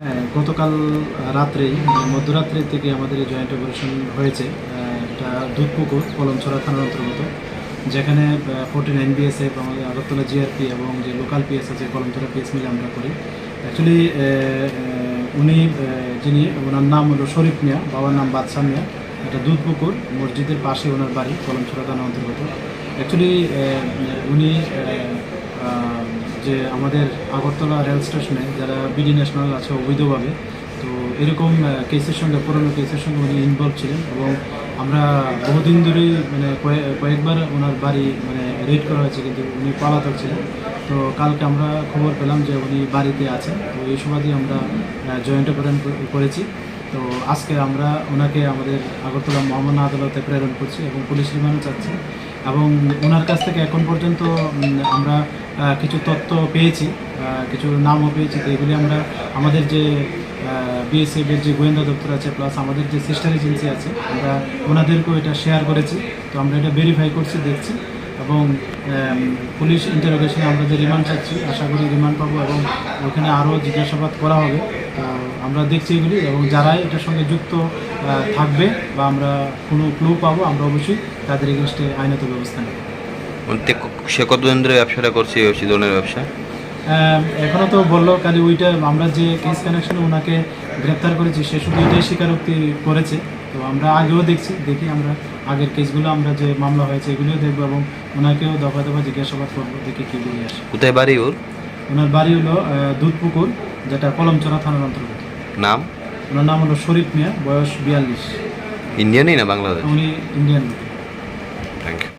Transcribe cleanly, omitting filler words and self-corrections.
হ্যাঁ, গতকাল রাত্রেই মধ্যরাত্রি থেকে আমাদের এই জয়েন্ট অপারেশন হয়েছে। এটা দুধপুকুর কলমছড়া থানার অন্তর্গত, যেখানে 49 বিএসএফ, আমাদের আগরতলা জিআরপি এবং যে লোকাল পিএস আছে কলমছড়া পিএস মিলে আমরা করি। অ্যাকচুয়ালি উনি যিনি, ওনার নাম হলো শরীফ মিয়া, বাবার নাম বাদশা মিয়া। এটা দুধপুকুর মসজিদের পাশে ওনার বাড়ি, কলমছড়া থানার অন্তর্গত। অ্যাকচুয়ালি উনি যে আমাদের আগরতলা রেল স্টেশনে যারা বিডি ন্যাশনাল আছে অবৈধভাবে, তো এরকম কেসের সঙ্গে, পুরোনো কেসের সঙ্গে উনি ইনভলভ ছিলেন এবং আমরা বহুদিন ধরেই মানে কয়েকবার ওনার বাড়ি মানে রেড করা হয়েছে, কিন্তু উনি পলাতক ছিলেন। তো কালকে আমরা খবর পেলাম যে উনি বাড়িতে আছেন, তো এই সুবাদে আমরা জয়েন্ট অপারেশন করেছি। তো আজকে আমরা ওনাকে আমাদের আগরতলা মহামান্য আদালতে প্রেরণ করছি এবং পুলিশ রিমান্ড চাচ্ছি। এবং ওনার কাছ থেকে এখন পর্যন্ত আমরা কিছু তথ্য পেয়েছি, কিছু নামও পেয়েছি। তো এগুলি আমরা আমাদের যে বিএসএফের যে গোয়েন্দা দপ্তর আছে, প্লাস আমাদের যে সিস্টার এজেন্সি আছে, আমরা ওনাদেরকেও এটা শেয়ার করেছি। তো আমরা এটা ভেরিফাই করছি, দেখছি। এবং পুলিশ ইন্টারোগেশনে আমরা যে রিমান্ড চাচ্ছি, আশা করি রিমান্ড পাবো এবং ওখানে আরও জিজ্ঞাসাবাদ করা হবে। আমরা দেখছি এগুলি, এবং যারাই এটার সঙ্গে যুক্ত থাকবে বা আমরা কোনো ক্লু পাবো, আমরা অবশ্যই তাদের এগেনস্টে আইনত ব্যবস্থা নেব। সে কতদিন ধরে ব্যবসাটা করছে, ওই ধরনের ব্যবসা? এখনও তো বললো খালি ওইটা, আমরা যে কেস কানেকশনে ওনাকে গ্রেপ্তার করেছি সে শুধু এটাই স্বীকারোক্তি করেছে। তো আমরা আগেও দেখি আমরা আগের কেসগুলো, আমরা যে মামলা হয়েছে এগুলিও দেখবো এবং ওনাকেও দফা দফা জিজ্ঞাসাবাদ করবো, দেখি কী বলে আসে। কোথায় বাড়ি ওর? ওনার বাড়ি হলো দুধপুকুর, যেটা কলমছড়া থানার অন্তর্গত। নাম? ওনার নাম হলো শরীফ মিয়া, বয়স 42। ইন্ডিয়ানই না বাংলাদেশ? উনি ইন্ডিয়ান। Thank you.